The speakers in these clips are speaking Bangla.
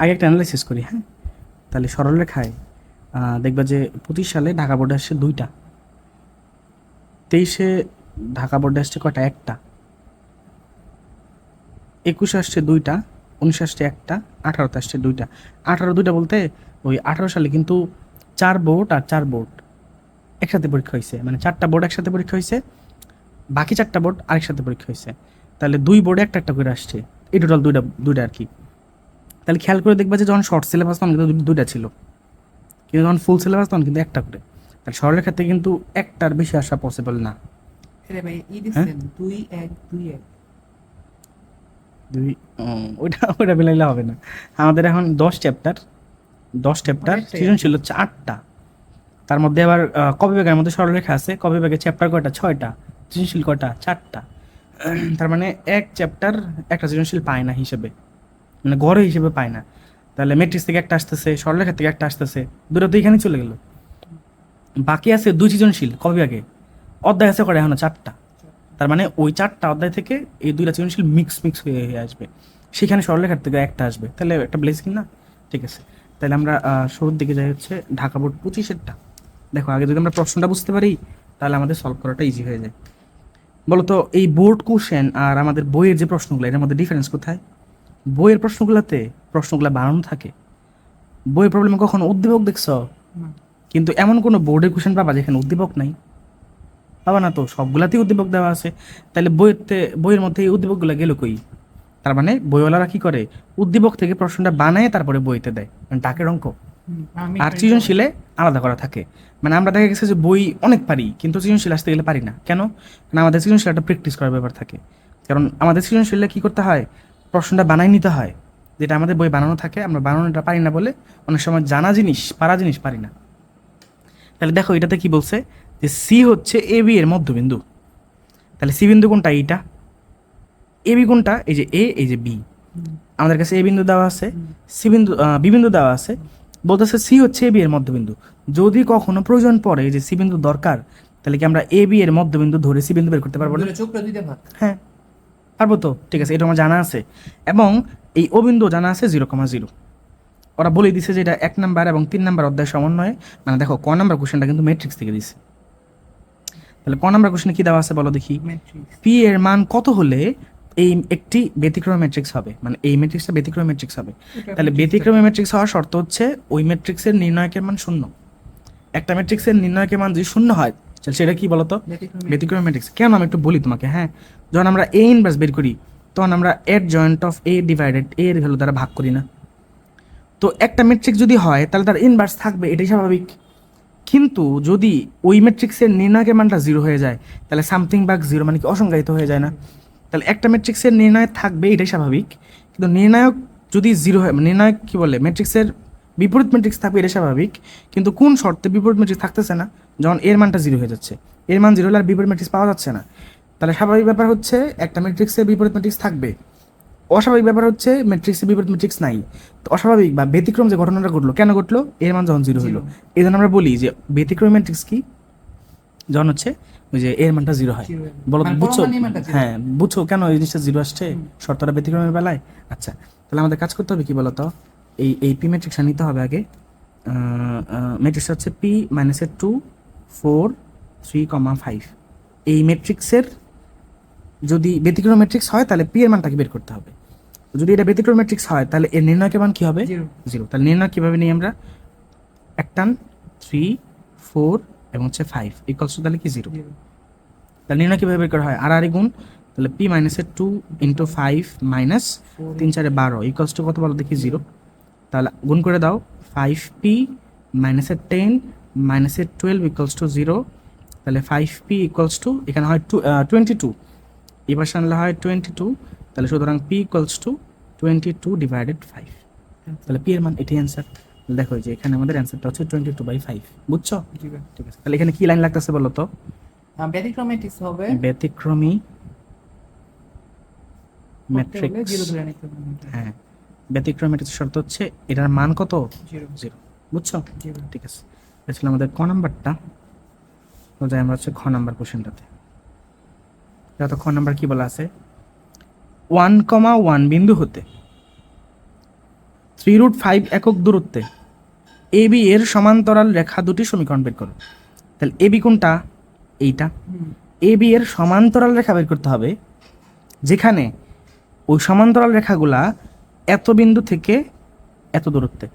আগে একটা অ্যানালাইসিস করি, হ্যাঁ। তাহলে সরলরেখায় দেখবা যে 25 সালে ঢাকা বোর্ডে আসছে 2টা, 23-এ ঢাকা বোর্ডে আসছে কয়টা? একটা। 21-এ আসছে 2টা, 19-এ আসছে একটা, 18-তে আসছে 2টা। 2টা বলতে ওই 18 সালে কিন্তু 4 বোর্ড আর 4 বোর্ড একসাথে পরীক্ষা হয়েছে, মানে 4টা বোর্ড একসাথে পরীক্ষা হয়েছে, বাকি 4টা বোর্ড আরেকসাথে পরীক্ষা হয়েছে। তাহলে 2 বোর্ডে একটা একটা করে আসছে, এই টোটাল 2টা আর কি। তাহলে খেয়াল করে দেখবা যে যখন শর্ট সিলেবাস তখন কিন্তু 2টা ছিল, কিন্তু যখন ফুল সিলেবাস তখন কিন্তু একটা করে। তাহলে সরলের ক্ষেত্রে কিন্তু একটার বেশি আসা পসিবল না। আরে ভাই হ্যাঁ, দিচ্ছেন 2 1 2 1। দুই, ওইটা মিলাইলে হবে না। আমাদের এখন 10 চ্যাপ্টার, 10 চ্যাপ্টার, অনেকটাই সৃজনশীল হচ্ছে 8টা। তার মধ্যে আবার কবে ব্যাগের মধ্যে সরলরেখা আছে, কবে ব্যাগের চ্যাপ্টার কয়টা? 6টা। সৃজনশীল কয়টা? 4টা। তার মানে এক চ্যাপ্টার একটা সৃজনশীল পায় না হিসেবে, মানে গড়ে হিসেবে পায় না। তাহলে ম্যাট্রিক্স থেকে একটা আসতেছে, সরলরেখা থেকে একটা আসতেছে, দুটো তো এখানে চলে গেল। বাকি আছে 2 সৃজনশীল কবে ব্যাগে, অধ্যায় আছে কয়টা? এখনো 4টা। তার মানে ওই 4টা অধ্যায় থেকে এই 2টা সৃজনশীল মিক্স হয়ে হয়ে আসবে, সেখানে সরলরেখার থেকে একটা আসবে, তাহলে একটা ব্লেসিং না? ঠিক আছে, তাহলে আমরা শুরুর দিকে যাই হচ্ছে ঢাকা বোর্ড 25-এরটা। দেখো আগে যদি আমরা প্রশ্নটা বুঝতে পারি তাহলে আমাদের সলভ করাটা ইজি হয়ে যায়। বলতো এই বোর্ড কোশ্চেন আর আমাদের বইয়ের যে প্রশ্নগুলো, এর মধ্যে ডিফারেন্স কোথায়? বইয়ের প্রশ্নগুলো বানানো থাকে, বইয়ের প্রবলেমে কখনো উদ্দীপক দেখছো? না। কিন্তু এমন কোনো বোর্ডের কোশ্চেন পাবা যেখানে উদ্দীপক নাই? পাবা না তো, সবগুলাতেই উদ্দীপক দেওয়া আছে। তাহলে বইয়ের মধ্যে এই উদ্দীপকগুলো গেল কই? তার মানে বইওয়ালারা কি করে, উদ্দীপক থেকে প্রশ্নটা বানায় তারপরে বইতে দেয়, মানে ডাকের অঙ্ক। আমি আর ট্রাই করব। সৃজনশীলে আলাদা করা থাকে। মানে আমরা দেখা গেছে যে বই অনেক পারি কিন্তু সৃজনশীল আসতে গেলে পারি না কেন? কারণ আমাদের সৃজনশীল একটা প্র্যাকটিস করার ব্যাপার থাকে। কারণ আমাদের সৃজনশীলে কী করতে হয়, প্রশ্নটা বানাই নিতে হয়, যেটা আমাদের বই বানানো থাকে, আমরা বানানোটা পারি না বলে অনেক সময় জানা জিনিস পারা জিনিস পারি না। তাহলে দেখো এটাতে কি বলছে, যে সি হচ্ছে এ বি এর মধ্যবিন্দু। তাহলে সি বিন্দু কোনটা? এইটা। এ বি কোনটা? এই যে এ, এই যে বি। আমাদের কাছে এ বিন্দু দেওয়া আছে, বি বিন্দু দেওয়া আছে, বলতেছে সি হচ্ছে এ বি এর মধ্যবিন্দু। যদি কখনো প্রয়োজন পড়ে যে সি বিন্দু দরকার, তাহলে কি আমরা এ বি এর মধ্যবিন্দু ধরে সি বিন্দু বের করতে পারবো না? দুটো চোখটা দিতে ভাগ। হ্যাঁ, পারবো তো। ঠিক আছে, এটা আমার জানা আছে। এবং এই ও বিন্দু জানা আছে 0,0। ওরা বলে দিছে যে এটা 1 নাম্বার এবং 3 নাম্বার অধ্যায় সমন্বয়ে, মানে দেখো ক নাম্বার কোশ্চেনটা কিন্তু ম্যাট্রিক্স থেকে দিছে। তাহলে ক নাম্বার কোশ্চেনে কি দেওয়া আছে বলো দেখি? ম্যাট্রিক্স। পি এর মান কত হলে এই একটি ব্যতিক্রমী ম্যাট্রিক্স হবে, মানে এই ম্যাট্রিক্সটা ব্যতিক্রমী ম্যাট্রিক্স হবে। তাহলে ব্যতিক্রমী ম্যাট্রিক্স হওয়ার শর্ত হচ্ছে ওই ম্যাট্রিক্সের নির্ণায়কের মান শূন্য। একটা ম্যাট্রিক্সের নির্ণায়কের মান যদি শূন্য হয় তাহলে সেটা কি বলতো? ব্যতিক্রমী ম্যাট্রিক্স। কেন আমি একটু বলি তোমাকে, হ্যাঁ। যখন আমরা এ ইনভার্স বের করি তখন আমরা এর জয়েন্ট অফ এ ডিভাইডেড এ এর ভ্যালু দ্বারা ভাগ করি না? তো একটা ম্যাট্রিক্স যদি হয় তাহলে তার ইনভার্স থাকবে, এটাই স্বাভাবিক। কিন্তু যদি ওই ম্যাট্রিক্সের নির্ণায়কের মানটা 0 হয়ে যায় তাহলে সামথিং বাগ 0 মানে কি অসংজ্ঞায়িত হয়ে যায় না? তাহলে একটা ম্যাট্রিক্সের নির্ণায়ক থাকবে, এটাই স্বাভাবিক। কিন্তু নির্ণায়ক যদি 0 হয়, নির্ণায়ক কি বলে, ম্যাট্রিক্সের বিপরীত ম্যাট্রিক্স থাকবে, এটা স্বাভাবিক। কিন্তু কোন শর্তে বিপরীত ম্যাট্রিক্স থাকতেছে না? যখন এর মানটা 0 হয়ে যাচ্ছে, এর মান 0 হলে আর বিপরীত ম্যাট্রিক্স পাওয়া যাচ্ছে না। তাহলে স্বাভাবিক ব্যাপার হচ্ছে একটা ম্যাট্রিক্সের বিপরীত ম্যাট্রিক্স থাকবে, অস্বাভাবিক ব্যাপার হচ্ছে ম্যাট্রিক্সের বিপরীত ম্যাট্রিক্স নাই। তো অস্বাভাবিক বা ব্যতিক্রম যে ঘটনাটা ঘটলো, কেন ঘটলো? এর মান যখন 0 হলো। এই জন্য আমরা বলি যে ব্যতিক্রম ম্যাট্রিক্স কি, যখন হচ্ছে ওই যে এর মানটা 0 হয়। বলো তো, বুঝছো? হ্যাঁ, বুঝছো কেন এই জিনিসটা 0 আসছে শর্তটা ব্যতিক্রমের বেলায়? আচ্ছা, তাহলে আমাদের কাজ করতে হবে কি বলতো, এই পি ম্যাট্রিক্সটা নিতে হবে আগে। ম্যাট্রিক্সটা হচ্ছে পি মাইনাসের 2 4 3,5। এই ম্যাট্রিক্সের যদি ব্যতিক্রম ম্যাট্রিক্স হয় তাহলে পি এর মানটাকে বের করতে হবে। যদি এটা ব্যতিক্রম ম্যাট্রিক্স হয় তাহলে এর নির্ণয়কের মান কি হবে? 0। তাহলে নির্ণয় কিভাবে নিই আমরা? একটান 3 4 এবং হচ্ছে 5 ইকুয়ালস টু তাহলে কি 0। তাহলে নির্ণয় কীভাবে বের করা হয়? আর গুণ, তাহলে পি মাইনাসের 2 ইন্টু 5 মাইনাস 3 4 12 ইকুয়ালস টু কত বলো দেখি? 0। তাহলে গুণ করে দাও, 5p মাইনাসের 10 মাইনাসের 12 ইকুয়ালস টু 0। তাহলে 5p ইকুয়ালস টু, এখানে হয় 22, এবার আনলে হয় 22। তাহলে সুতরাং p ইকুয়ালস টু 22 ডিভাইডেড 5। তাহলে p এর মান এটাই অ্যান্সার। দেখো যে এখানে আমাদের অ্যান্সারটা হচ্ছে 22/5, বুঝছো? ঠিক আছে, তাহলে এখানে কি লাইন লাগতেছে বলো তো? ব্যতিক্রম ম্যাট্রিক্স হবে ব্যতিক্রমী ম্যাট্রিক্স। হ্যাঁ, ব্যতিক্রমী ম্যাট্রিক্স শর্ত হচ্ছে এটার মান কত? 0। বুঝছো? ঠিক আছে, এটা ছিল আমাদের ক নাম্বারটা। তো যাই আমরা হচ্ছে খ নাম্বার কোশ্চেনটাতে। যত খ নাম্বার কি বলা আছে, 1,1 বিন্দু হতে 3√5 একক দূরত্বে এ বি এর সমান্তরাল রেখা দুটি সমীকরণ বের করো। তাহলে এ বি কোনটা? এইটা। এ বি এর সমান্তরাল রেখা বের করতে হবে, যেখানে ওই সমান্তরাল রেখাগুলা এত বিন্দু থেকে এত দূরত্বে।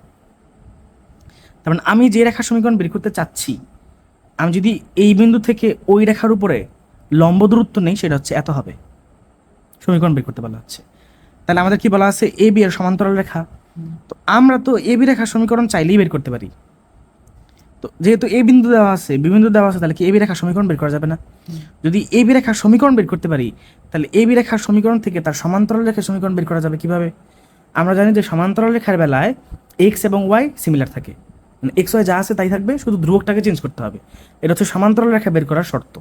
তার মানে আমি যে রেখা সমীকরণ বের করতে চাচ্ছি, আমি যদি এই বিন্দু থেকে ওই রেখার উপরে লম্ব দূরত্ব নেই, সেটা হচ্ছে এত হবে, সমীকরণ বের করতে বলা হচ্ছে। তাহলে আমাদের কি বলা আছে? এ বি এর সমান্তরাল রেখা। তো আমরা তো এ বি রেখার সমীকরণ চাইলেই বের করতে পারি। তো যেহেতু এ বিন্দু দেওয়া আছে, বি বিন্দু দেওয়া আছে, তাহলে কি এ বি রেখার সমীকরণ বের করা যাবে না? যদি এ বি রেখার সমীকরণ বের করতে পারি, তাহলে এ বি রেখার সমীকরণ থেকে তার সমান্তরাল রেখার সমীকরণ বের করা যাবে কিভাবে? আমরা জানি যে সমান্তরাল রেখার বেলায় এক্স এবং ওয়াই সিমিলার থাকে, মানে এক্স ওয়াই যা আছে তাই থাকবে, শুধু ধ্রুবকটাকে চেঞ্জ করতে হবে। এটা হচ্ছে সমান্তরাল রেখা বের করার শর্ত।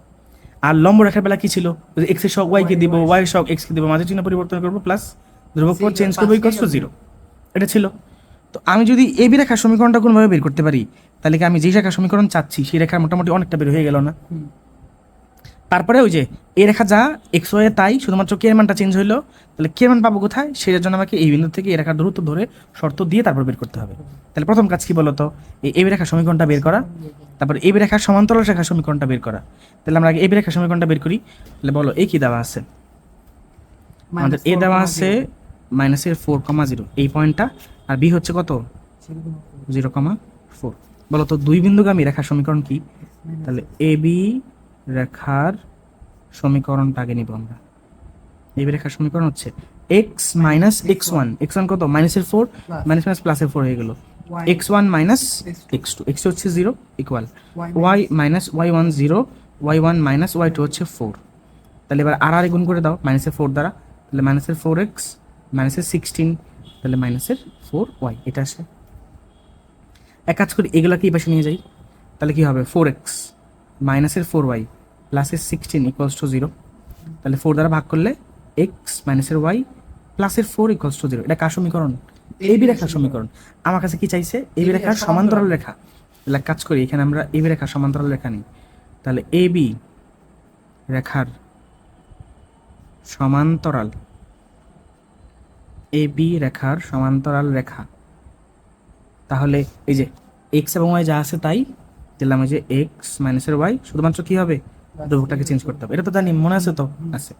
আর লম্ব রেখার বেলা কি ছিল? এক্স এর সহগ ওয়াই কে দিব, ওয়াই এর সহগ এক্স কে দিব, মাঝে চিহ্ন পরিবর্তন করবো, প্লাস ধ্রুবক পদ চেঞ্জ করবো ইকুয়ালস টু 0। এটা ছিল। তো আমি যদি এ বি রেখার সমীকরণটা কোনোভাবে বের করতে পারি, তাহলে কি আমি যে রেখার সমীকরণ চাচ্ছি সেই রেখার মোটামুটি অনেকটা বের হয়ে গেল না? তারপরে ওই যে এই রেখা যা এক্স ওয়াই তাই, শুধুমাত্র কে এর মানটা চেঞ্জ হইলো। তাহলে কে এর মান পাবো কোথায়? সেটার জন্য আমাকে এই বিন্দু থেকে এই রেখার দূরত্ব ধরে শর্ত দিয়ে তারপর বের করতে হবে। তাহলে প্রথম কাজ কি বলতো? এই এ বি রেখার সমীকরণটা বের করা, তারপর এ বি রেখার সমান্তরাল রেখার সমীকরণটা বের করা। তাহলে আমরা আগে এ বি রেখার সমীকরণটা বের করি। তাহলে বলো এ কি দেওয়া আছে? আমাদের এ দেওয়া আছে -4,0 এই পয়েন্টটা, আর বি হচ্ছে কত? 0,4। বলো তো দুই বিন্দুগামী রেখার সমীকরণ কি? তাহলে এ বি রেখার সমীকরণটা আগে নিব আমরা। এই রেখার সমীকরণ হচ্ছে x minus x one. X one কত? -4, মাইনাস মাইনাস প্লাসের 4 হয়ে গেল। X one minus x two, x হচ্ছে 0 equal y minus y one 0, y one minus y two হচ্ছে 4। তাহলে এবার আর গুণ করে দাও -4 দ্বারা। তাহলে -4x -16, তাহলে -4y এটা আসে। এক কাজ করি, এগুলাকে এই পাশে নিয়ে যাই। তাহলে কি হবে? 4x -4y +16 = 0। তাহলে 4 দ্বারা ভাগ করলে x -y +4 = 0। এটা কার সমীকরণ? এ বি রেখার সমীকরণ। আমার কাছে কি চাইছে? এ বি রেখার সমান্তরাল রেখা। তাহলে এক কাজ করি, এখানে আমরা এ বি রেখার সমান্তরাল রেখা নিই। তাহলে এ বি রেখার সমান্তরাল, এ বি রেখার সমান্তরাল রেখা। তাহলে এই যে এক্স এবং ওয়াই যা আছে তাই দিলাম, এই যে এক্স মাইনাসের ওয়াই, শুধুমাত্র কি হবে? ধ্রুবকটাকে চেঞ্জ করতে হবে। এটা তো জানি, মনে আছে তো? আছে।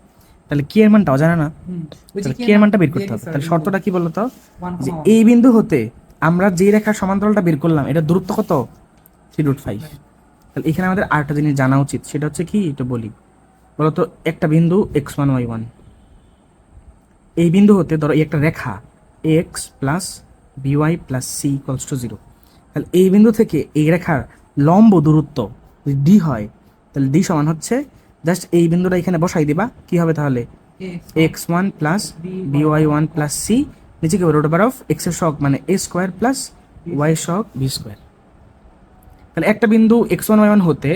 তাহলে কি এর মানটা অজানা না, তাহলে কি এর মানটা বের করতে হবে। তাহলে শর্তটা কি বলতো? যে এই বিন্দু হতে আমরা যে রেখার সমান্তরালটা বের করলাম, এটা দূরত্ব কত? 3√5। তাহলে এখানে আমাদের আরেকটা জিনিস জানা উচিত, সেটা হচ্ছে কি, এটা বলি। বলতো একটা বিন্দু x1 y1, এই বিন্দু হতে ধরো এই একটা রেখা ax plus by plus c = 0। তাহলে এই বিন্দু থেকে এই রেখার লম্ব দূরত্ব যদি d হয়, তাহলে d সমান হচ্ছে জাস্ট এই বিন্দুটা এখানে বসাই দিবা, কি হবে তাহলে? x1 plus by1 plus c, নিচে কি হবে? √of x এর সহগ মানে a স্কোয়ার প্লাস y এর সহগ b স্কোয়ার। তাহলে একটা বিন্দু x1 y1 হতে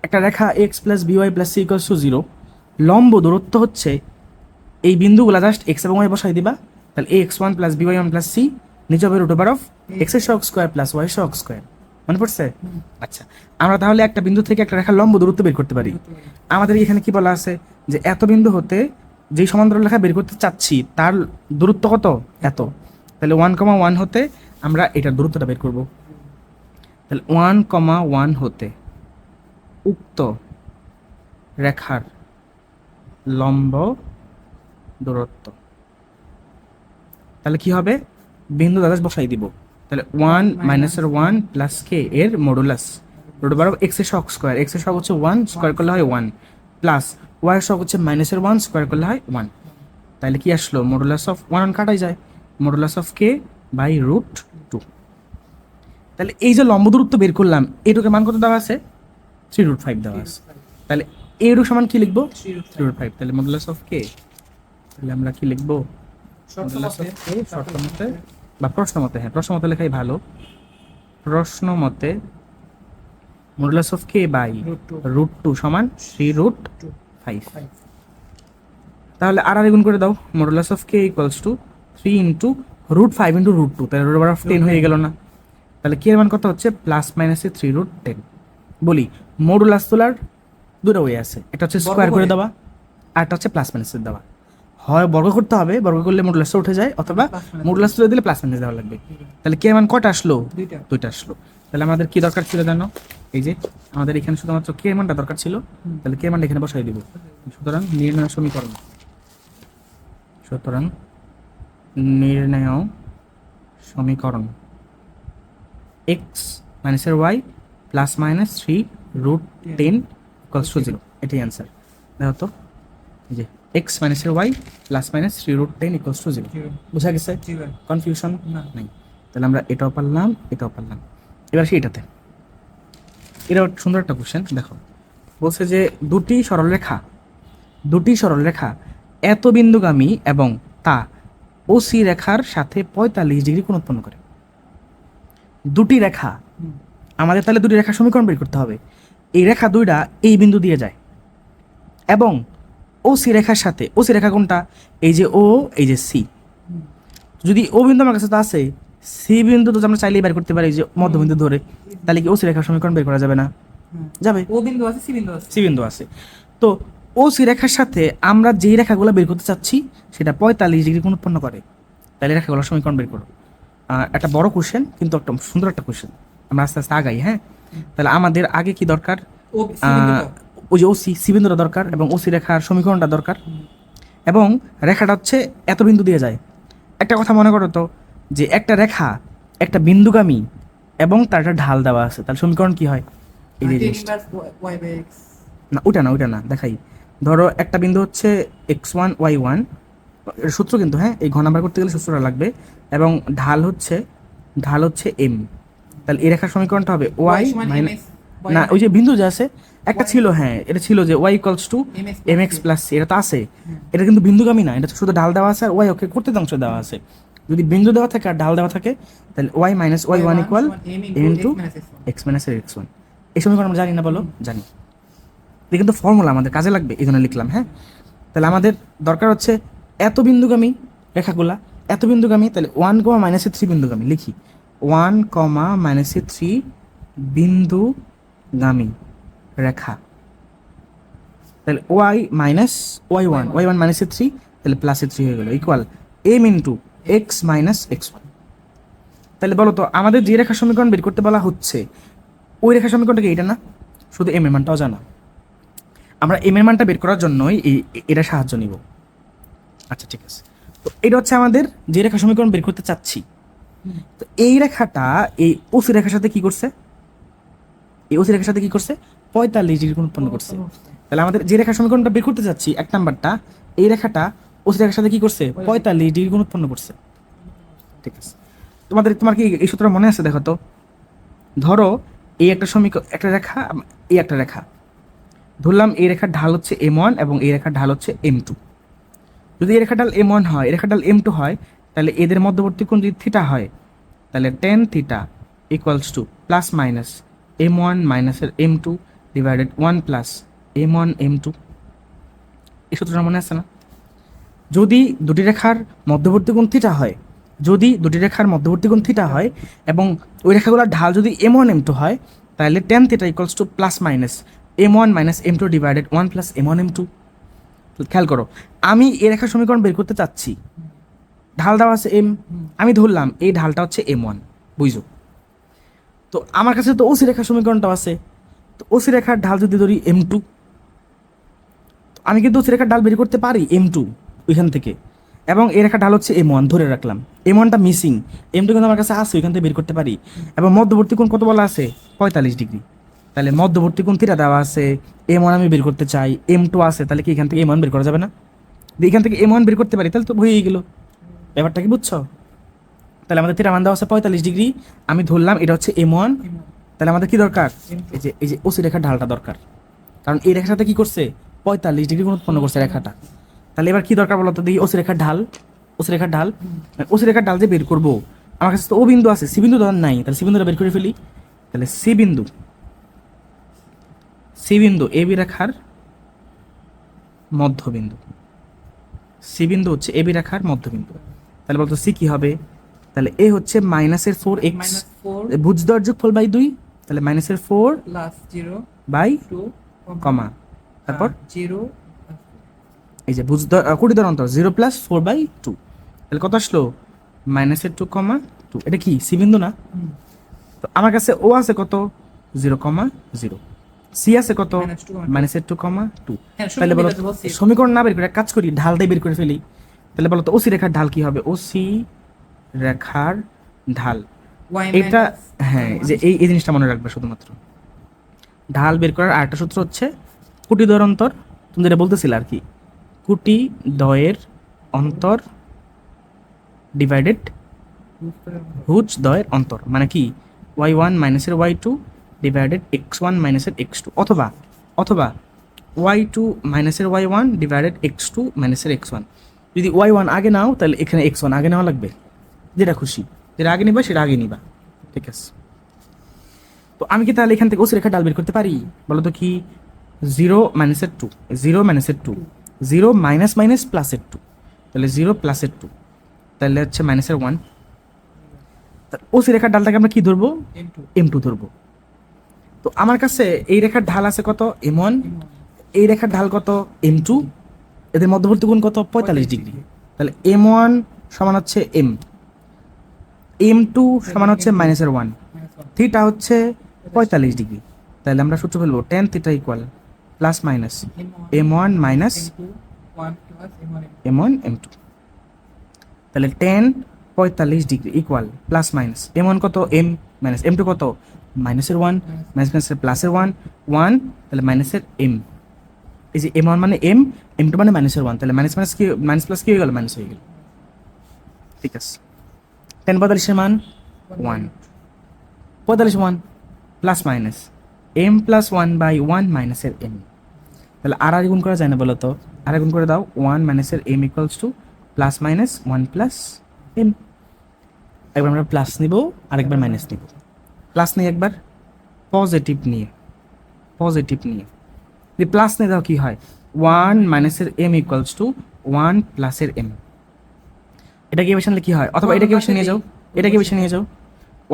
একটা রেখা x plus by plus c = 0, লম্ব দূরত্ব হচ্ছে এই বিন্দুগুলা জাস্ট x এবং y বসাই দিবা। তাহলে ax1 plus by1 plus c, নিচে হবে √of x এর সহগ স্কোয়ার প্লাস y এর সহগ স্কোয়ার। মনে পড়ছে? আচ্ছা, আমরা তাহলে একটা বিন্দু থেকে একটা রেখার লম্ব দূরত্ব বের করতে পারি। আমাদের এখানে কি বলা আছে? যে এত বিন্দু হতে যেই সমান্তরাল রেখা বের করতে চাচ্ছি তার দূরত্ব কত? এত। তাহলে 1,1 হতে আমরা এটার দূরত্বটা বের করব। তাহলে 1,1 হতে উক্ত রেখার লম্ব দূরত্ব, তাহলে কি হবে? বিন্দু দ্বারা বসাই দিব। তাহলে 1 -1 প্লাস কে এর মডুলাস √of x এর সহগ স্কোয়ার, x এর সহগ হচ্ছে 1, স্কোয়ার করলে হয় 1, প্লাস y এর সহগ হচ্ছে -1, স্কোয়ার করলে হয় 1। তাহলে কি আসলো? মডুলাস অফ 1 কাটাই যায়, মডুলাস অফ k বাই √2। তাহলে এই যে লম্ব দূরত্ব বের করলাম, এইটুকের মান কত দেওয়া আছে? 3√5 দেওয়া আছে। তাহলে এইটুকু সমান কি লিখবো? 3√5। তাহলে মডুলাস অফ k, তাহলে আমরা কি লিখবো? শর্ত মতে বা প্রশ্ন মতে, হ্যাঁ প্রশ্ন মতে লেখাই ভালো। প্রশ্ন মতে মডুলাস অফ k বাই √2 সমান 3√5। তাহলে আর গুণ করে দাও, মডুলাস অফ k = 3 × √5 × √2, তাহলে √10 হয়ে গেল না? তাহলে k এর মান কত হচ্ছে? +-3√10। বলি মডুলাস তোলার দুটো ওয়ে আছে, একটা হচ্ছে স্কোয়ার করে দেওয়া, আর একটা হচ্ছে প্লাস মাইনাসের দেওয়া। হয় বর্গ করতে হবে, বর্গ করলে মডুলাসটা উঠে যায়, অথবা Plus minus মডুলাস তুলে দিলে প্লাস মাইনাস দেওয়া লাগবে। তাহলে কে মান কয়টা আসলো? দুইটা। দুইটা আসলো। তাহলে আমাদের কি দরকার ছিল জানো? এই যে আমাদের এখানে শুধুমাত্র কে মানটা দরকার ছিল, তাহলে কে মানটা এখানে বসাই দিব। সুতরাং নির্ণয় সমীকরণ, সুতরাং নির্ণয় সমীকরণ এক্স মাইনাসের y plus minus 3√10 equals to 0, এটাই অ্যান্সার। দেখো তো, এই যে এক্স মাইনাসের y plus minus 3√10 equals to 0। Zero. বুঝা গেছে? জি ভাই। কনফিউশন না। নেই। তাহলে আমরা এটাও পারলাম, এটাও পারলাম। এবার সেইটাতে, এটা সুন্দর একটা কোশ্চেন। দেখো বলছে যে দুটি সরলরেখা এত বিন্দুগামী এবং তা ওসি রেখার সাথে 45 ডিগ্রি কোণ উৎপন্ন করে। দুটি রেখা, হুম। আমাদের তাহলে দুটি রেখার সমীকরণ বের করতে হবে। এই রেখা দুইটা এই বিন্দু দিয়ে যায় এবং ওসি রেখার সাথে, ওসি রেখা কোনটা? এই যে ও, এই যে সি। হুম। যদি ও বিন্দু আমার কাছে তো আছে, সি বিন্দু তো আমরা চাইলেই বের করতে পারি, যে মধ্যবিন্দু ধরে। তাহলে কি ওসি রেখার সমীকরণ বের করা যাবে না? হ্যাঁ। যাবে। ও বিন্দু আছে, সি বিন্দু আছে। সি বিন্দু আছে। তো ও সি রেখার সাথে আমরা যেই রেখাগুলো বের করতে চাচ্ছি সেটা 45 ডিগ্রি কোণ উৎপন্ন করে। তাহলে রেখাগুলোর সমীকরণ বের করো। একটা বড় কোশ্চেন, কিন্তু একটা সুন্দর একটা কোশ্চেন। আমরা আস্তে আস্তে আগাই, হ্যাঁ? তাহলে আমাদের আগে কি দরকার? ও সি বিন্দুটা। ওই যে ওসি, সি বিন্দুটা দরকার এবং ওসি রেখার সমীকরণটা দরকার। এবং রেখাটা হচ্ছে এত বিন্দু দিয়ে যায়। একটা কথা মনে করো তো, যে একটা রেখা একটা বিন্দুগামী এবং তার একটা ঢাল দেওয়া আছে, তাহলে সমীকরণ কি হয়? এই যে জিনিসটা। Y by x. না, ওইটা না, দেখাই। ধরো একটা বিন্দু হচ্ছে x1 y1, এর সূত্র কিন্তু, হ্যাঁ, এই ঘন নাম্বার করতে গেলে সূত্রটা লাগবে। এবং ঢাল হচ্ছে m। তাহলে এই রেখার সমীকরণটা হবে y মাইনাস, না ওই যে বিন্দু যে আছে একটা ছিল, হ্যাঁ এটা ছিল যে y equals to mx plus c, এটা তো আছে। এটা কিন্তু বিন্দুগামী না, এটা শুধু ঢাল দেওয়া আছে আর y ওকে করতে অংশ দেওয়া আছে। যদি বিন্দু দেওয়া থাকে আর ঢাল দেওয়া থাকে, তাহলে y minus y1 equal m into x minus x1। এই সমীকরণ আমরা জানি না? বলো, জানি। এটা কিন্তু ফর্মুলা আমাদের কাজে লাগবে, এই জন্য লিখলাম, হ্যাঁ? তাহলে আমাদের দরকার হচ্ছে এত বিন্দুগামী রেখাগুলা, এত বিন্দুগামী। তাহলে 1, -3 বিন্দুগামী লিখি। 1, -3 বিন্দুগামী রেখা। তাহলে y1 -3, তাহলে +3 হয়ে গেল, equal m into x minus x1। তাহলে বলো তো, আমাদের যে রেখা সমীকরণ বের করতে বলা হচ্ছে, ওই রেখা সমীকরণটা কি এটা না? শুধু m এর মানটাও জানা। আমরা m এর মানটা বের করার জন্যই এটা সাহায্য নিব। আচ্ছা ঠিক আছে। তো এটা হচ্ছে আমাদের যে রেখা সমীকরণ বের করতে চাচ্ছি। তো এই রেখাটা এই ওসি রেখার সাথে কি করছে? এই ওসি রেখার সাথে কি করছে? 45 ডিগ্রি কোণ উৎপন্ন করছে। তাহলে আমাদের যে রেখা সমীকরণটা বের করতে চাচ্ছি, এক নাম্বারটা, এই রেখাটা ওসি রেখার সাথে কি করছে? 45 ডিগ্রি কোণ উৎপন্ন করছে। ঠিক আছে। তোমার কি এই সূত্র মনে আছে? দেখো তো, ধরো এই একটা সমীকরণ, একটা রেখা, এই একটা রেখা ধরলাম, এই রেখার ঢাল হচ্ছে m1 এবং এই রেখার ঢাল হচ্ছে m2। যদি এই রেখার ঢাল m1 হয়, এই রেখার ঢাল m2 হয়, তাহলে এদের মধ্যবর্তী কোণ যদি থিটা হয়, তাহলে tan theta equals to plus minus m1 মাইনাসের m2 divided 1 plus m1 m2। এই সূত্রটা মনে আছে না? যদি দুটি রেখার মধ্যবর্তী কোণ থিটা হয়, এবং ওই রেখাগুলোর ঢাল যদি m1 m2 হয়, তাহলে tan theta equals to plus minus m1 minus m2 divided 1 plus m1 m2। খেয়াল করো, আমি এই রেখার সমীকরণ বের করতে চাচ্ছি, ঢাল দেওয়া আছে m, আমি ধরলাম এই ঢালটা হচ্ছে m1, বুঝছো? তো আমার কাছে তো ওসি রেখার সমীকরণটাও আছে। তো ওসি রেখার ঢাল যদি ধরি m2, আমি কিন্তু ওসি রেখার ঢাল বের করতে পারি m2 ওইখান থেকে, এবং এই রেখার ঢাল হচ্ছে m1 ধরে রাখলাম, m1টা মিসিং, m2 কিন্তু আমার কাছে আছে, ওইখান থেকে বের করতে পারি। এবং মধ্যবর্তী কোণ কত বলা আছে? 45 ডিগ্রি। তাহলে মধ্যবর্তী কোণ থিটা দেওয়া আছে, m1 আমি বের করতে চাই, m2 আছে, তাহলে কি এখান থেকে m1 বের করা যাবে না? এখান থেকে m1 বের করতে পারি, তাহলে তো হয়েই গেল। ব্যাপারটা কি বুঝছো? তাহলে আমাদের থিটা মান দেওয়া আছে 45 ডিগ্রি, আমি ধরলাম এটা হচ্ছে m1। তাহলে আমাদের কি দরকার? এই যে ওসি রেখার ঢালটা দরকার, কারণ এই রেখার সাথে কি করছে? 45 ডিগ্রি কোণ উৎপন্ন করছে রেখাটা। তাহলে এবার কি দরকার বলো তো দেখি? ওসি রেখার ঢাল। ওসি রেখার ঢাল যে বের করবো, আমার কাছে তো ও বিন্দু আছে, সি বিন্দু তো আর নাই, তাহলে সি বিন্দুটা বের করে ফেলি। তাহলে সি বিন্দু এবি রেখার মধ্যবিন্দু, সি বিন্দু হচ্ছে এবি রেখার মধ্যবিন্দু। তাহলে বলতো সি কি হবে? তাহলে এ হচ্ছে মাইনাসের 4x, ভুজ দেওয়ার যোগফল বাই 2, তাহলে মাইনাসের 4 প্লাস 0 বাই 2 কমা, তারপর 0 এই যে কুটিদর অন্তর 0+4/2, তাহলে কত আসলো -2, এটা কি সি বিন্দু না? তো আমার কাছে ও আছে কত 0,0, সি আছে কত -2,2। হ্যাঁ, তাহলে বলো সুবিধা তো হচ্ছে। সমীকরণ না বের করে এক কাজ করি, ঢালটাই বের করে ফেলি। তাহলে বলো তো ওসি রেখার ঢাল কি হবে? ওসি রেখার ঢাল Y এটা, minus হ্যাঁ, Y যে এই জিনিসটা মনে রাখবে শুধুমাত্র। ঢাল বের করার আরেকটা সূত্র হচ্ছে কুটি দ্বয়ের অন্তর, তুমি যেটা বলতেছিলে আর কি, কুটি দ্বয়ের অন্তর ডিভাইডেড হুজ দ্বয়ের অন্তর, মানে কি y1 মাইনাসের y2 ডিভাইডেড x1 মাইনাসের x2, অথবা অথবা y2 মাইনাসের y1 ডিভাইডেড x2 মাইনাসের x1। যদি y1 আগে নাও তাহলে এখানে x1 আগে নেওয়া লাগবে, যেটা খুশি, যেটা আগে নিবা সেটা আগে নিবা, ঠিক আছে? তো আমি কি তাহলে এখান থেকে ওসি রেখা ডাল বের করতে পারি? বলো তো কি 0 মাইনাসের 2, 0 মাইনাসের 2, 0 মাইনাস মাইনাস প্লাসের 2, তাহলে 0 প্লাসের 2, তাহলে হচ্ছে মাইনাসের 1। ওসি রেখার ডালটাকে আমরা কি ধরবো? M2 m2 ধরবো। তো আমার কাছে এই রেখার ঢাল আছে কত m1, এই রেখার ঢাল কত m2, এদের মধ্যবর্তী কোণ কত 45 ডিগ্রি। তাহলে m1 সমান হচ্ছে m, m2 সমান হচ্ছে -1, থিটা হচ্ছে 45 ডিগ্রি। তাহলে আমরা সূত্র ফেলবো tan theta equal plus minus m1 minus M1 plus M1 m1 m2। তাহলে tan 45 degree equal plus minus m1 কত m মাইনাস m2 কত -1 মাইনাস মাইনাসের প্লাসের 1 1, তাহলে মাইনাসের m, এই যে m1 মানে m, m2 মানে -1, তাহলে মাইনাস মাইনাস কি মাইনাস প্লাস কি হয়ে গেল? মাইনাস হয়ে গেল, ঠিক আছে? tan 45 এর মান 1, 45 1 প্লাস মাইনাস m প্লাস 1/1 মাইনাসের m। তাহলে আর গুণ করা যায় না বলো তো? আর গুণ করে দাও, 1 মাইনাসের m equals to plus minus 1 plus m। একবার আমরা প্লাস নিব, আরেকবার মাইনাস নিব। প্লাস নিয়ে একবার পজিটিভ নিয়ে, পজিটিভ নিয়ে যদি প্লাস নিয়ে দাও কি হয়? 1 মাইনাসের m ইকুয়ালস টু 1 প্লাসের m। এটাকে বেশি নিলে কি হয়? অথবা এটাকে বেশি নিয়ে যাও, এটাকে বেশি নিয়ে যাও,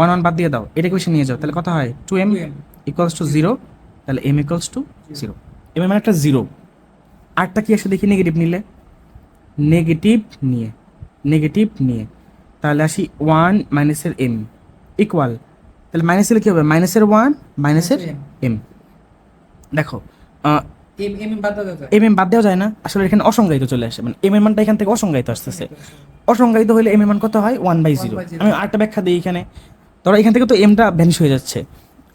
1 1 বাদ দিয়ে দাও, এটাকে বেশি নিয়ে যাও, তাহলে কত হয়? 2m ইকুয়ালস টু 0, তাহলে m ইকুয়ালস টু 0। m এর মানে একটা 0। আরটা কি আসলে দেখি নেগেটিভ নিলে, নেগেটিভ নিয়ে, নেগেটিভ নিয়ে, তাহলে আসি 1 মাইনাসের m ইকুয়াল, তাহলে মাইনাস দিলে কি হবে? মাইনাসের 1 মাইনাসের m। দেখো M বাদ দাও যায়। m বাদ দেওয়া যায় না, আসলে এখানে অসংজ্ঞায়িত চলে আসে, মানে m এর মানটা এখান থেকে অসংজ্ঞায়িত আসতেছে। অসংজ্ঞায়িত হলে m এর মান কত হয়? 1/0। আমি আরেকটা ব্যাখ্যা দিই এখানে, ধরো এখান থেকে তো mটা ভ্যানিশ হয়ে যাচ্ছে,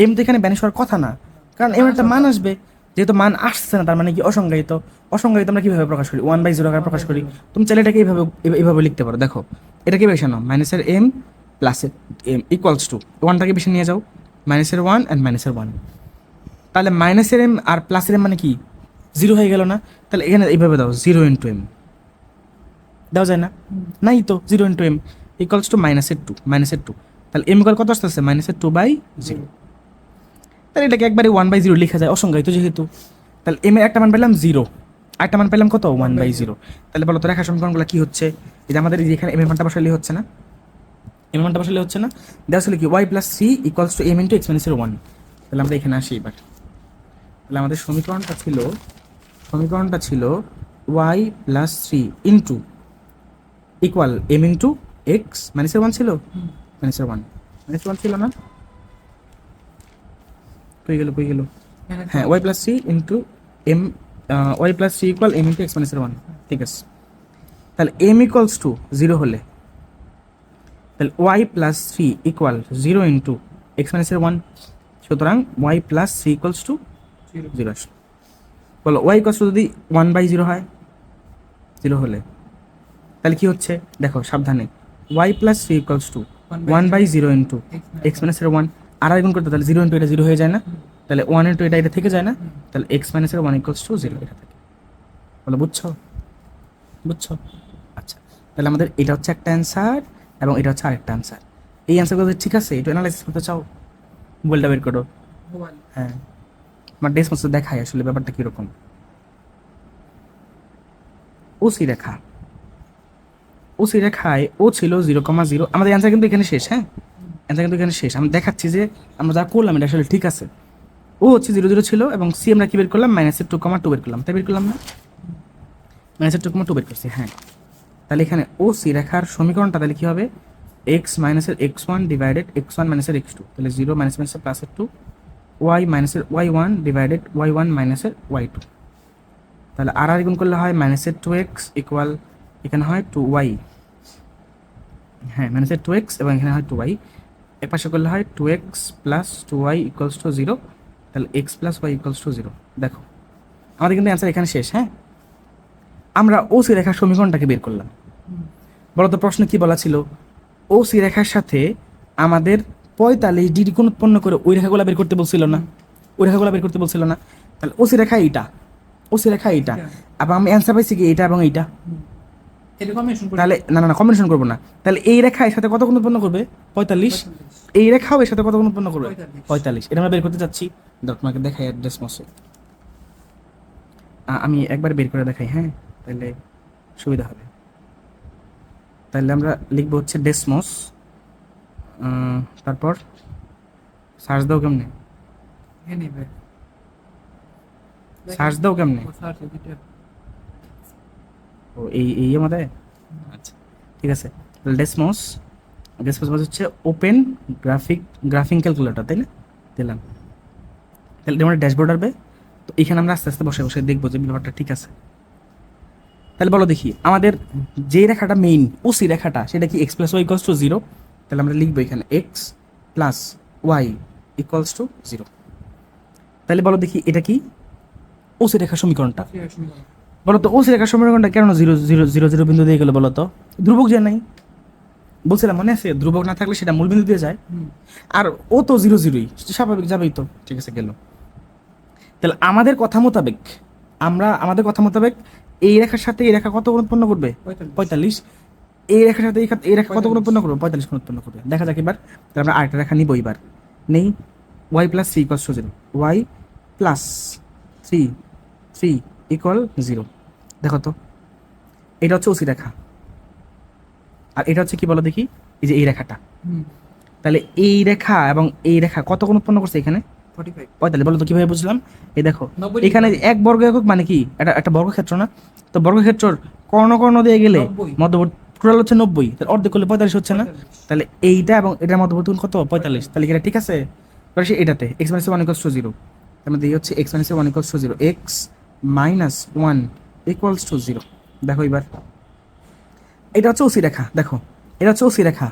m তো এখানে ভ্যানিশ হওয়ার কথা না, কারণ m এর একটা মান আসবে, যেহেতু মান আসছে না তার মানে কি অসংজ্ঞায়িত। অসংজ্ঞায়িত আমরা কিভাবে প্রকাশ করি? 1/0 আকারে প্রকাশ করি। তুমি চাইলে এটাকে এইভাবে এইভাবে লিখতে পারো। দেখো এটাকে বেশি নাও, মাইনাসের m প্লাসের m ইকুয়ালস টু 1টাকে বেশি নিয়ে যাও, মাইনাসের 1 অ্যান্ড মাইনাসের 1, তাহলে মাইনাসের m আর প্লাসের m মানে কি 0 হয়ে গেল না? তাহলে এখানে এইভাবে দাও 0 ইন্টু m, দেওয়া যায় না? নাই তো, 0 ইন্টু m ইকুয়ালস টু মাইনাসের 2, মাইনাসের 2, তাহলে m ইকুয়াল কত আসতেছে? মাইনাসের 2/0। তাহলে এটাকে একবারে 1/0 লেখা যায় অসংজ্ঞায়িত যেহেতু। তাহলে m এর একটা মান পেলাম 0, আরেকটা মান পেলাম কত? 1/0। তাহলে বলো তো রেখা সমীকরণগুলো কি হচ্ছে? এই যে আমাদের এই যে এখানে m এর মানটা বসালে হচ্ছে না, m এর মানটা বসালে হচ্ছে না, দেওয়া ছিল কি y plus c equals to m into x মাইনাসের 1। তাহলে আমরা এখানে আসি এবার। তাহলে আমাদের সমীকরণটা ছিল y plus 3 into equal m into x মাইনাসের 1 ছিল, মাইনাসের 1 ছিল না? কই গেল? হ্যাঁ, y plus 3 into m, y plus 3 equal m into x মাইনাসের 1, ঠিক আছে? তাহলে m ইকুয়ালস টু 0 হলে তাহলে y plus 3 equal 0 into x মাইনাসের 1, সুতরাং y প্লাস 3 ইকুয়ালস টু 0 আসলো। বলো y ইকুয়ালস টু যদি 1/0 হয়, 0 হলে তাহলে কি হচ্ছে? দেখো সাবধানে, y plus 3 equals two 1/0 into x মাইনাসের 1, আর গুণ করতে তাহলে 0 ইন্টু এটা 0 হয়ে যায় না? তাহলে 1 ইন্টু এটা থেকে যায় না? তাহলে x মাইনাসের 1 ইকুয়ালস টু 0 এটা থাকে। বলো বুঝছো? আচ্ছা, তাহলে আমাদের এটা হচ্ছে একটা অ্যান্সার এবং এটা হচ্ছে আরেকটা অ্যান্সার। এই অ্যান্সারগুলো ঠিক আছে, একটু অ্যানালাইসিস করতে চাও? বলটা বের করো। হ্যাঁ, আমার ডেস মাস্টার দেখাই আসলে ব্যাপারটা কীরকম। ওসি রেখায় ও ছিল 0,0, আমাদের অ্যান্সার কিন্তু এখানে শেষ। হ্যাঁ, অ্যান্সার কিন্তু এখানে শেষ। আমি দেখাচ্ছি যে আমরা যা করলাম এটা আসলে ঠিক আছে। ও হচ্ছে 0 0 ছিল এবং সি আমরা কি বের করলাম? -2,2 বের করলাম, তাই বের করলাম না? মাইনাসের 2 2 বের করছি, হ্যাঁ। তাহলে এখানে ও সি রেখার সমীকরণটা তাহলে কি হবে, এক্স মাইনাসের x one divided x one মাইনাসের এক্স টু, তাহলে 0 মাইনাস মাইনাসের প্লাসের 2, ওয়াই মাইনাসের y one divided y one মাইনাসের ওয়াই টু, তাহলে আর আর গুণ করলে হয় মাইনাসের 2x ইকুয়াল, এখানে হয় 2y, হ্যাঁ মাইনাসের 2x এবং এখানে হয় 2y, এক পাশে করলে হয় 2x plus 2y equals to 0, তাহলে x plus y equals to 0। দেখো আমাদের কিন্তু অ্যান্সার এখানে শেষ, হ্যাঁ। আমরা ও সি রেখার সমীকরণটাকে বের করলাম। বলতো প্রশ্ন কি বলা ছিল, ও সি রেখার সাথে আমাদের 45 ডিগ্রি কোণ উৎপন্ন করে ওই রেখাগুলো বের করতে বলছিল না, ওই রেখাগুলো বের করতে বলছিল না। তাহলে ও সি রেখা এইটা, ও সি রেখা এইটা, এবং আমি অ্যান্সার পাইছি কি এইটা এবং এইটা। এটা কম্বিনেশন করে তাহলে না না না কম্বিনেশন করবো না, তাহলে এই রেখা এর সাথে কত কোণ উৎপন্ন করবে, 45। এই রেখাও এর সাথে কত কোণ উৎপন্ন করবে, 45। এটা আমরা বের করতে চাচ্ছি, তোমাকে দেখাই অ্যাড্রেস মসে, আমি একবার বের করে দেখাই, হ্যাঁ তাহলে সুবিধা হবে। তাহলে আমরা লিখবো হচ্ছে ডেসমস, তারপর সার্চ দাও কেমনে, এ নেবে সার্চ দাও কেমনে, সার্চ দিতে ও এই আমাদের, আচ্ছা ঠিক আছে। তাহলে ডেসমস, ডেসমস মানে হচ্ছে ওপেন গ্রাফিং ক্যালকুলেটর, তাই না, দিলাম। তাহলে এটা আমাদের ড্যাশবোর্ড আসবে, তো এখানে আমরা আস্তে আস্তে বসে বসে দেখবো যে ব্যাপারটা ঠিক আছে। তাহলে বলো দেখি আমাদের যে রেখাটা মেইন ওসি রেখাটা সেটা কি x plus y equals to 0, তাহলে আমরা লিখবো এখানে x plus y equals to 0। তাহলে বলো দেখি এটা কি ওসি রেখার সমীকরণটা, বলো তো ওসি রেখার সমীকরণটা কেন 0 0 0 0 বিন্দু দিয়ে গেলো বলো তো, ধ্রুবক যে নাই, বলছিলাম মনে আছে ধ্রুবক না থাকলে সেটা মূল বিন্দু দিয়ে যায়, আর ও তো 0 0ই স্বাভাবিক যাবেই তো, ঠিক আছে গেল। তাহলে আমাদের কথা মোতাবেক, আমাদের কথা মোতাবেক এই রেখার সাথে এই রেখা কত গুণ উৎপন্ন করবে, 45। এই রেখার সাথে এই রেখা কত গুণ উৎপন্ন করবে, 45 গুণ উৎপন্ন করবে। দেখা যাক এবার, তাহলে আমরা আরেকটা রেখা নিব এবার, নেই y plus 3 equals to 0, y plus 3 equal 0। দেখো তো এটা হচ্ছে ওসি রেখা, আর এটা হচ্ছে কি বলো দেখি, এই যে এই রেখাটা। তাহলে এই রেখা এবং এই রেখা কত গুণ উৎপন্ন করছে এখানে, 45। বলো তো কিভাবে বুঝলাম, এই দেখো 90 এখানে 1 বর্গ একক মানে কি, এটা একটা বর্গক্ষেত্র না, তো বর্গক্ষেত্রর কর্ণ দিয়ে গেলে 90 মধ্যবর্তী টোটাল হচ্ছে 90, তাহলে অর্ধেক করলে 45 হচ্ছে না, 45 তাহলে এইটা এবং এটার মধ্যবর্তী কোণ কত, 45। তাহলে এটা ঠিক আছে, এবার সে এটাতে x মাইনাস 1 ইকুয়ালস টু 0, তার মধ্যে এই হচ্ছে x minus 1 equals to 0, x minus 1 equals to 0। দেখো এবার এটা হচ্ছে ওসি রেখা, দেখো এটা হচ্ছে ওসি রেখা,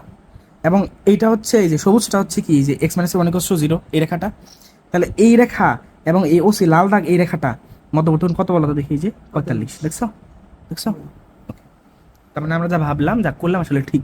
এবং এইটা হচ্ছে এই যে সবুজটা হচ্ছে কি যে x মাইনাস 1 ইকুয়ালস টু 0 এই রেখাটা। তাহলে এই রেখা এবং এই ওসি লাল দাগ এই রেখাটা মধ্যবর্তী কোণ কত বলো তো দেখি, যে 45, দেখছো দেখছো। তার মানে আমরা যা ভাবলাম যা করলাম আসলে ঠিক।